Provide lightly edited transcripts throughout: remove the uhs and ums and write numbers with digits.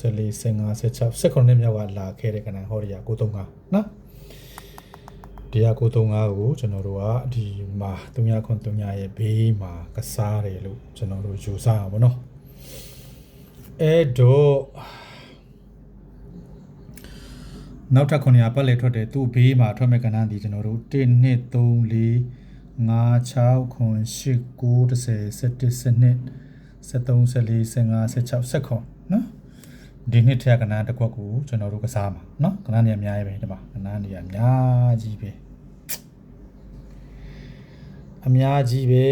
13 14 15 16 19နှစ်မြောက်ကလာခဲ့တဲ့ကဏ္ဍဟောဒီက935နော်ဒီက935ကိုကျွန်တော်တို့ကဒီမှာ303ရဲ့ဘေးမှာကစားတယ်လို့ကျွန်တော်တို့ယူဆအောင်ဗောနော်အဲ့တော့နောက်ထပ်900ပတ်လေထွက်တယ်သူ့ဘေးမှာထွက်မဲ့ကဏ္ဍဒီကျွန်တော်တို့1 2 3 4 5 6 9 8 9 10 11 12 13 14 15 16 19နော်ဒီနှစ်ထက်ကဏ္ဍတစ်ခွက်ကိုကျွန်တော်တို့ကစားမှာနော်ကဏ္ဍနေအများကြီးပဲဒီမှာကဏ္ဍနေအများကြီးပဲအများကြီးပဲ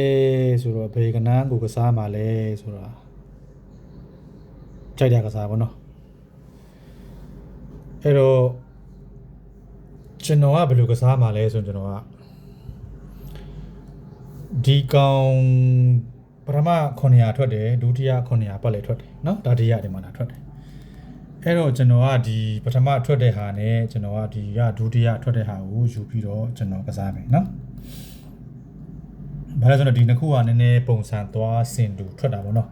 ဆိုတော့ဘယ်ကဏ္ဍကိုကစားမှာလဲဆိုတာကြိုက်တဲ့ကစားပါနော်အဲ့တော့ကျွန်တော်ကဘယ်လိုကစားမှာလဲဆိုရင်ကျွန်တော်ကဒီကောင်ပထမ900ထွက်တယ်ဒုတိယ900ပတ်လေထွက်တယ်เนาะဒါတတိယဒီမှာလာထွက်တယ်အဲ့တော့ကျွန်တော်ကဒီပထမထွက်တဲ့ဟာနဲ့ကျွန်တော်ကဒီကဒုတိယထွက်တဲ့ဟာကိုယူပြီးတော့ကျွန်တော်ကစားမယ်เนาะဘာလဲဆိုတော့ဒီနှစ်ခုကနည်းနည်းပုံစံသွားစင်တူထွက်တာပေါ့เนาะ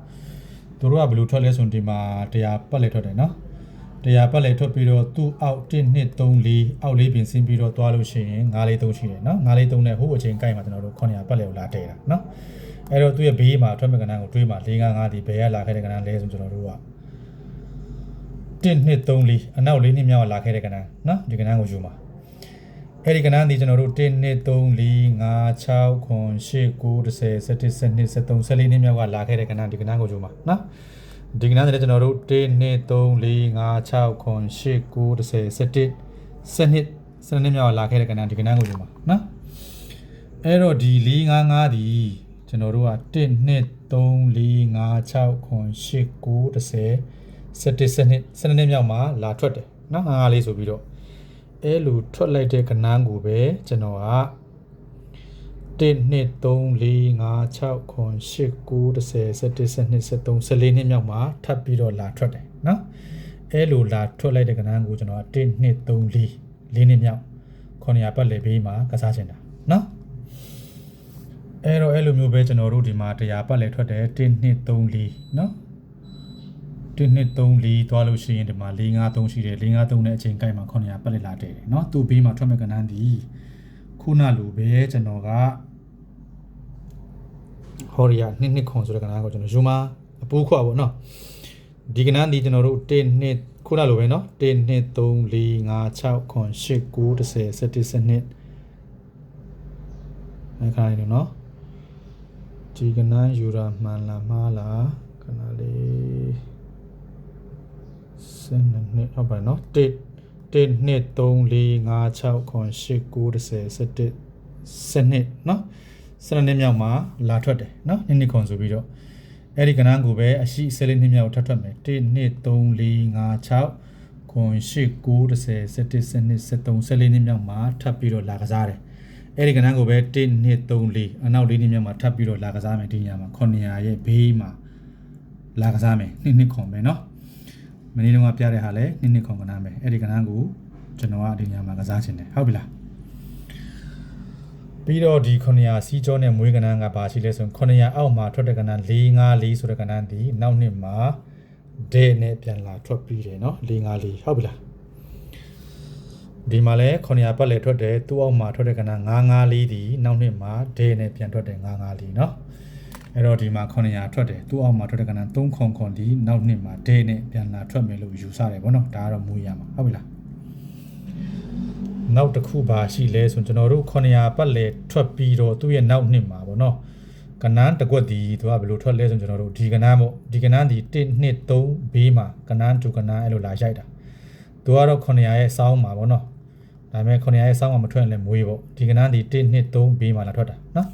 သူတို့ကဘယ်လိုထွက်လဲဆိုရင်ဒီမှာ100ပတ်လေထွက်တယ်เนาะ100ပတ်လေထွက်ပြီးတော့သူ့အောက်1 2 3 4အောက်လေးပြင်ဆင်းပြီးတော့သွားလို့ရှိရင်9 4 3ရှိတယ်เนาะ9 4 3နဲ့ဟိုအချိန်ကိုက်မှာကျွန်တော်တို့900ပတ်လေကိုလာတည်တာเนาะအဲ့တော့သူ့ရဲ့ဘေးမှာထွက်မဲ့ကဏ္ဍကိုတွေးမှာ4 5 5ဒီဘယ်ကလာခဲ့တဲ့ကဏ္ဍလဲဆိုကျွန်တော်တို့က1 2 3 4အနောက်4နှစ်မြောက်လာခဲ့တဲ့ကဏ္ဍเนาะဒီကဏ္ဍကိုယူမှာအဲ့ဒီကဏ္ဍဒီကျွန်တော်တို့1 2 3 4 5 6 9 8 9 10 11 12 13 14နှစ်မြောက်ကလာခဲ့တဲ့ကဏ္ဍဒီကဏ္ဍကိုယူမှာเนาะဒီကဏ္ဍတွေကျွန်တော်တို့1 2 3 4 5 6 9 8 9 10 11 12နှစ်မြောက်ကလာခဲ့တဲ့ကဏ္ဍဒီကဏ္ဍကိုယူမှာเนาะအဲ့တော့ဒီ4 5 5ဒီကျွန်တော်တို့က1 2 3 4 5 6 9 8 9 10 11 12နှစ်မြောက်မှာလာထွက်တယ်เนาะ5 5လေးဆိုပြီးတော့အဲလိုထွက်လိုက်တဲ့ကဏ္ဍကိုပဲကျွန်တော်က1 2 3 4 5 6 9 8 9 10 11 12 13 14နှစ်မြောက်မှာထပ်ပြီးတော့လာထွက်တယ်เนาะအဲလိုလာထွက်လိုက်တဲ့ကဏ္ဍကိုကျွန်တော်က1 2 3 4 4နှစ်မြောက်900ပတ်လေဘေးမှာကစားချင်တာเนาะအဲ့တော့အဲ့လိုမျိုးပဲကျွန်တော်တို့ဒီမှာ100ပတ်လေထွက်တယ်1 2 3 4เนาะ1 2 3 4သွားလို့ရှိရင်ဒီမှာ4 5 3ရှိတယ်4 5 3နဲ့အချိန်ကိုက်မှာ900ပတ်လေလာတည်တယ်เนาะသူ့ဘေးမှာထွက်မဲ့ကဏ္ဍဒီခုနလိုပဲကျွန်တော်ကဟောရီယာ2 2ခွန်ဆိုတဲ့ကဏ္ဍကိုကျွန်တော်ယူမှာအပိုးခွာပေါ့เนาะဒီကဏ္ဍဒီကျွန်တော်တို့1 2ခုနလိုပဲเนาะ1 2 3 4 5 6 9 8 9 10 11 12အဲ့ခါလေးเนาะဒီကဏ္ဍယူတာမှန်လားမှားလားခဏလေး12နှစ်ဟုတ်ပါเนาะ1 2 3 4 5 6 9 8 9 10 11 12เนาะ12နှစ်မြောက်မှာလာထွက်တယ်เนาะ2နှစ်ခွန်ဆိုပြီးတော့အဲ့ဒီကဏ္ဍကိုပဲအရှိ14နှစ်မြောက်ထပ်ထွက်မယ်1 2 3 4 5 6 9 8 9 10 11 12 13 14နှစ်မြောက်မှာထပ်ပြီးတော့လာကစားတယ် အဲ့ဒီကဏ္ဍကိုပဲ1 2 3 4အနောက်၄နှစ်မြောက်မှာထပ်ပြီးတော့လာကစားမယ်ဒီညမှာ900ရဲ့ဘေးမှာလာကစားမယ်2ခွန်ပဲเนาะမနေ့တုန်းကပြတဲ့ဟာလဲ2ခွန်ကဏ္ဍပဲအဲ့ဒီကဏ္ဍကိုကျွန်တော်ကဒီညမှာကစားချင်တယ်ဟုတ်ပြီလားပြီးတော့ဒီ900စီးကြောနဲ့မွေးကဏ္ဍကဘာရှိလဲဆိုရင်900အောက်မှာထွက်တဲ့ကဏ္ဍ454ဆိုတဲ့ကဏ္ဍဒီနောက်နှစ်မှာဒဲနဲ့ပြန်လာထွက်ပြီးတယ်เนาะ454ဟုတ်ပြီလားဒီမှာလဲ900ပတ်လေထွက်တယ်သူ့အောက်မှာထွက်တဲ့ကဏ္ဍ954ဒီနောက်နှစ်မှာဒဲနဲ့ပြန်ထွက်တယ်954เนาะအဲ့တော့ဒီမှာ900ထွက်တယ်သူ့အောက်မှာထွက်တဲ့ကဏ္ဍ3ခွန်ခွန်ဒီနောက်နှစ်မှာဒဲနဲ့ပြန်လာထွက်မယ်လို့ယူဆတယ်ဗောနော်ဒါကတော့မူရမှာဟုတ်ပြီလားနောက်တစ်ခုပါရှိလဲဆိုကျွန်တော်တို့900ပတ်လေထွက်ပြီးတော့သူ့ရဲ့နောက်နှစ်မှာဗောနော်ကဏ္ဍတကွက်ဒီသူကဘယ်လိုထွက်လဲဆိုကျွန်တော်တို့ဒီကဏ္ဍပေါ့ဒီကဏ္ဍဒီ1 2 3ဘေးမှာကဏ္ဍ2ကဏ္ဍအဲ့လိုလာရိုက်တာသူကတော့900ရဲ့စောင်းမှာဗောနော်ဒါပေမဲ့900ရဲ့စောင်းမှာမထွက်ရင်လည်းမွေးပေါ့ဒီကဏ္ဍဒီ1 2 3ဘေးမှာလာထွက်တာနော်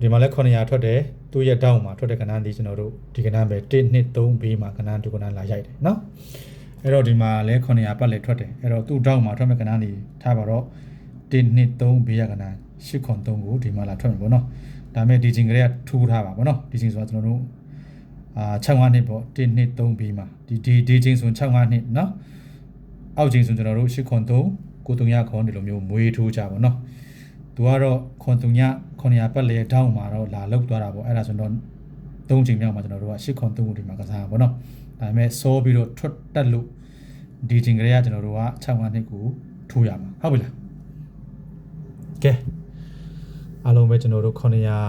ဒီမှာလဲ900ထွက်တယ်သူ့ရဲ့တောင်းမှာထွက်တဲ့ကဏ္ဍဒီကျွန်တော်တို့ဒီကဏ္ဍပဲ1 2 3ဘေးမှာကဏ္ဍ2ကဏ္ဍလာရိုက်တယ်နော်အဲ့တော့ဒီမှာလဲ900ပတ်လဲထွက်တယ်အဲ့တော့သူ့တောင်းမှာထွက်မဲ့ကဏ္ဍဒီထားပါတော့1 2 3ဘေးရကဏ္ဍ8ခွန်3ကိုဒီမှာလာထွက်မယ်ပေါ့နော်ဒါပေမဲ့ဒီချိန်ကလေးကထူးထားပါပေါ့နော်ဒီချိန်ဆိုတာကျွန်တော်တို့65နှစ်ပေါ့1 2 3ဘေးမှာဒီချိန်ဆို65နှစ်နော်အောက်ချိန်ဆိုကျွန်တော်တို့8ခွန်3ကို3ရခွန်ဒီလိုမျိုးမွေးထိုးကြပါနော်သူကတော့ခွန်3ည900ပတ်လေတောင်းမှာတော့လာလောက်သွားတာပေါ့အဲ့ဒါဆိုတော့3ချိန်မြောက်မှာကျွန်တော်တို့က8ခွန်3ကိုဒီမှာကစားပါပေါ့နော်ဒါပေမဲ့စောပြီးတော့ထွက်တက်လို့ဒီချိန်ကလေးကကျွန်တော်တို့က65နှစ်ကိုထိုးရမှာဟုတ်ပြီလားကဲအားလုံးပဲကျွန်တော်တို့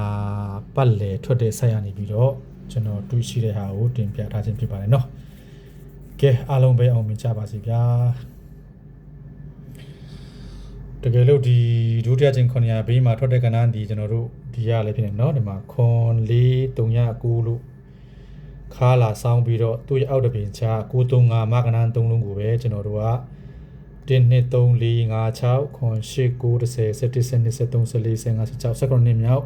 900ပတ်လေထွက်တဲ့ဆက်ရနေပြီးတော့ကျွန်တော်တွေ့ရှိတဲ့ဟာကိုတင်ပြထားခြင်းဖြစ်ပါတယ်เนาะကဲအားလုံးပဲအောင်မြင်ကြပါစေဗျာတကယ်လို့ဒီဒုတိယချိန်900ဘေးမှာထွက်တဲ့ကဏ္ဍဒီကျွန်တော်တို့ဒီရလည်းဖြစ်နေเนาะဒီမှာခွန်4 309လို့ခါလာဆောင်းပြီးတော့သူ့ရဲ့အောက်တပင်ချ935မကဏ္ဍ3လုံးကိုပဲကျွန်တော်တို့က1 2 3 4 5 6ခွန်8 9 10 11 12 13 14 15 16 19နှစ်မြောက်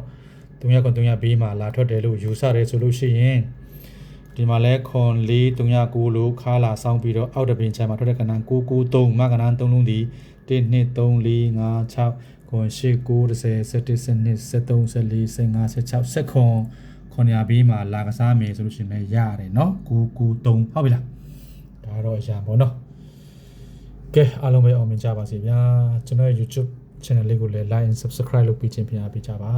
300ခွန်300ဘေးမှာလာထွက်တယ်လို့ယူဆတယ်ဆိုလို့ရှိရင်ဒီမှာလဲခွန်4 309လို့ခါလာဆောင်းပြီးတော့အောက်တပင်ချမှာထွက်တဲ့ကဏ္ဍ993မကဏ္ဍ3လုံးဒီ1 2 3 4 5 6ခွန်8 9 10 11 12 13 14 15 16 17ခွန်900ဘေးမှာလာကစားမယ်ဆိုလို့ရှိရင်လည်းရတယ်เนาะ993ဟုတ်ပြီလားဒါတော့အရာပေါ့เนาะကဲအားလုံးပဲအောင်မြင်ကြပါစေဗျာကျွန်တော်ရဲ့ YouTube channel လေးကိုလည်း like and subscribe လုပ်ပြီးခြင်းဖြစ်အားပေးကြပါ